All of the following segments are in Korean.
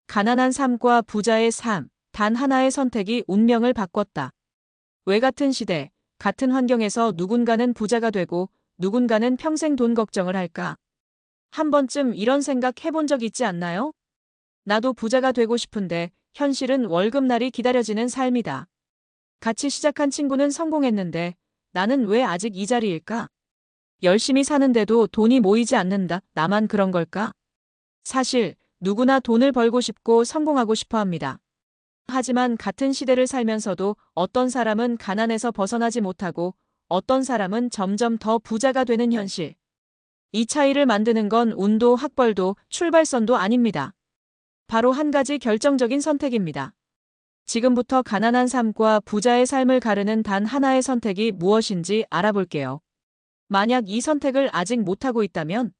가난한 삶과 부자의 삶, 단 하나의 선택이 운명을 바꿨다. 왜 같은 시대, 같은 환경에서 누군가는 부자가 되고 누군가는 평생 돈 걱정을 할까? 한 번쯤 이런 생각 해본 적 있지 않나요? 나도 부자가 되고 싶은데 현실은 월급날이 기다려지는 삶이다. 같이 시작한 친구는 성공했는데 나는 왜 아직 이 자리일까? 열심히 사는데도 돈이 모이지 않는다. 나만 그런 걸까? 사실 누구나 돈을 벌고 싶고 성공하고 싶어 합니다. 하지만 같은 시대를 살면서도 어떤 사람은 가난에서 벗어나지 못하고 어떤 사람은 점점 더 부자가 되는 현실. 이 차이를 만드는 건 운도 학벌도 출발선도 아닙니다. 바로 한 가지 결정적인 선택입니다. 지금부터 가난한 삶과 부자의 삶을 가르는 단 하나의 선택이 무엇인지 알아볼게요. 만약 이 선택을 아직 못하고 있다면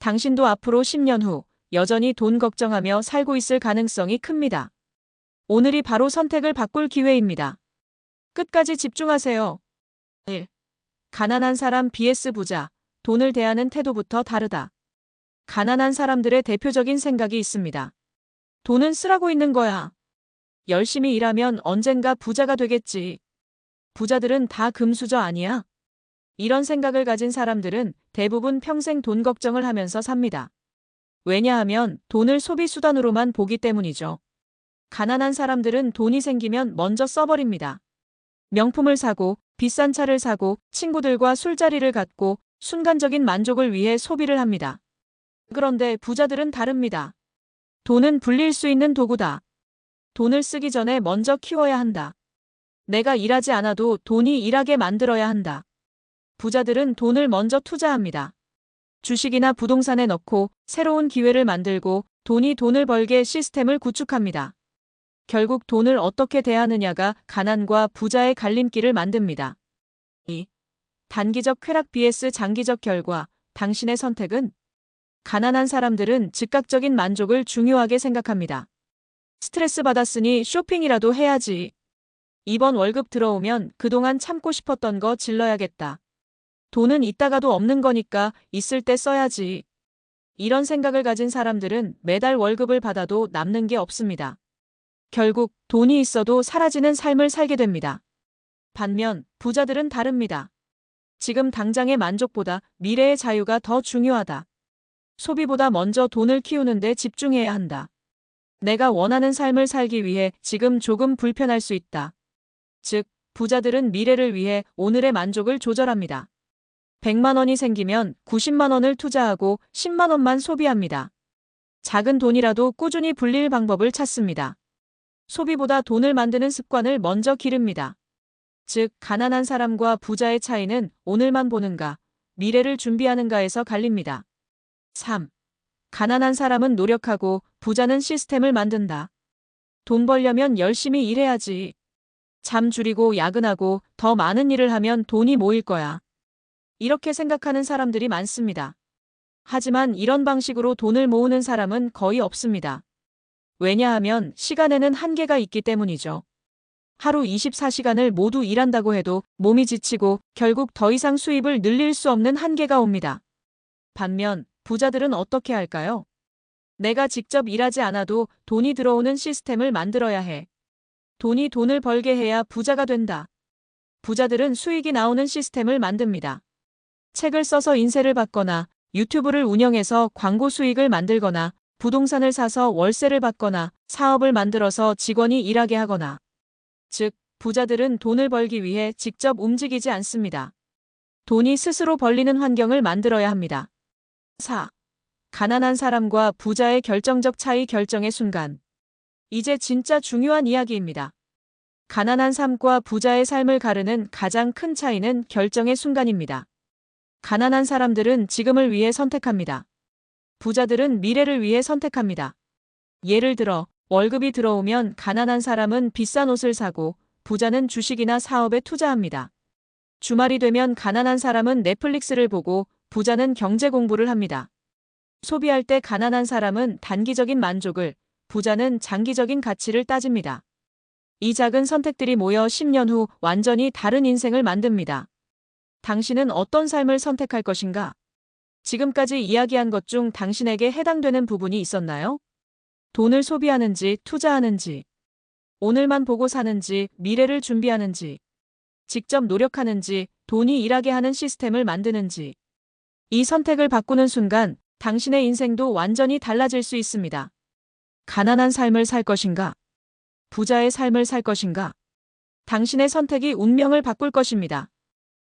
당신도 앞으로 10년 후 여전히 돈 걱정하며 살고 있을 가능성이 큽니다. 오늘이 바로 선택을 바꿀 기회입니다. 끝까지 집중하세요. 1. 가난한 사람 vs 부자. 돈을 대하는 태도부터 다르다. 가난한 사람들의 대표적인 생각이 있습니다. 돈은 쓰라고 있는 거야. 열심히 일하면 언젠가 부자가 되겠지. 부자들은 다 금수저 아니야? 이런 생각을 가진 사람들은 대부분 평생 돈 걱정을 하면서 삽니다. 왜냐하면 돈을 소비 수단으로만 보기 때문이죠. 가난한 사람들은 돈이 생기면 먼저 써버립니다. 명품을 사고, 비싼 차를 사고, 친구들과 술자리를 갖고 순간적인 만족을 위해 소비를 합니다. 그런데 부자들은 다릅니다. 돈은 불릴 수 있는 도구다. 돈을 쓰기 전에 먼저 키워야 한다. 내가 일하지 않아도 돈이 일하게 만들어야 한다. 부자들은 돈을 먼저 투자합니다. 주식이나 부동산에 넣고 새로운 기회를 만들고 돈이 돈을 벌게 시스템을 구축합니다. 결국 돈을 어떻게 대하느냐가 가난과 부자의 갈림길을 만듭니다. 2. 단기적 쾌락 vs 장기적 결과. 당신의 선택은? 가난한 사람들은 즉각적인 만족을 중요하게 생각합니다. 스트레스 받았으니 쇼핑이라도 해야지. 이번 월급 들어오면 그동안 참고 싶었던 거 질러야겠다. 돈은 있다가도 없는 거니까 있을 때 써야지. 이런 생각을 가진 사람들은 매달 월급을 받아도 남는 게 없습니다. 결국 돈이 있어도 사라지는 삶을 살게 됩니다. 반면 부자들은 다릅니다. 지금 당장의 만족보다 미래의 자유가 더 중요하다. 소비보다 먼저 돈을 키우는 데 집중해야 한다. 내가 원하는 삶을 살기 위해 지금 조금 불편할 수 있다. 즉, 부자들은 미래를 위해 오늘의 만족을 조절합니다. 100만 원이 생기면 90만 원을 투자하고 10만 원만 소비합니다. 작은 돈이라도 꾸준히 불릴 방법을 찾습니다. 소비보다 돈을 만드는 습관을 먼저 기릅니다. 즉, 가난한 사람과 부자의 차이는 오늘만 보는가, 미래를 준비하는가에서 갈립니다. 3. 가난한 사람은 노력하고 부자는 시스템을 만든다. 돈 벌려면 열심히 일해야지. 잠 줄이고 야근하고 더 많은 일을 하면 돈이 모일 거야. 이렇게 생각하는 사람들이 많습니다. 하지만 이런 방식으로 돈을 모으는 사람은 거의 없습니다. 왜냐하면 시간에는 한계가 있기 때문이죠. 하루 24시간을 모두 일한다고 해도 몸이 지치고 결국 더 이상 수입을 늘릴 수 없는 한계가 옵니다. 반면 부자들은 어떻게 할까요? 내가 직접 일하지 않아도 돈이 들어오는 시스템을 만들어야 해. 돈이 돈을 벌게 해야 부자가 된다. 부자들은 수익이 나오는 시스템을 만듭니다. 책을 써서 인쇄를 받거나 유튜브를 운영해서 광고 수익을 만들거나 부동산을 사서 월세를 받거나 사업을 만들어서 직원이 일하게 하거나. 즉, 부자들은 돈을 벌기 위해 직접 움직이지 않습니다. 돈이 스스로 벌리는 환경을 만들어야 합니다. 4. 가난한 사람과 부자의 결정적 차이. 결정의 순간. 이제 진짜 중요한 이야기입니다. 가난한 삶과 부자의 삶을 가르는 가장 큰 차이는 결정의 순간입니다. 가난한 사람들은 지금을 위해 선택합니다. 부자들은 미래를 위해 선택합니다. 예를 들어, 월급이 들어오면 가난한 사람은 비싼 옷을 사고 부자는 주식이나 사업에 투자합니다. 주말이 되면 가난한 사람은 넷플릭스를 보고 부자는 경제 공부를 합니다. 소비할 때 가난한 사람은 단기적인 만족을, 부자는 장기적인 가치를 따집니다. 이 작은 선택들이 모여 10년 후 완전히 다른 인생을 만듭니다. 당신은 어떤 삶을 선택할 것인가? 지금까지 이야기한 것 중 당신에게 해당되는 부분이 있었나요? 돈을 소비하는지 투자하는지, 오늘만 보고 사는지 미래를 준비하는지, 직접 노력하는지 돈이 일하게 하는 시스템을 만드는지. 이 선택을 바꾸는 순간 당신의 인생도 완전히 달라질 수 있습니다. 가난한 삶을 살 것인가? 부자의 삶을 살 것인가? 당신의 선택이 운명을 바꿀 것입니다.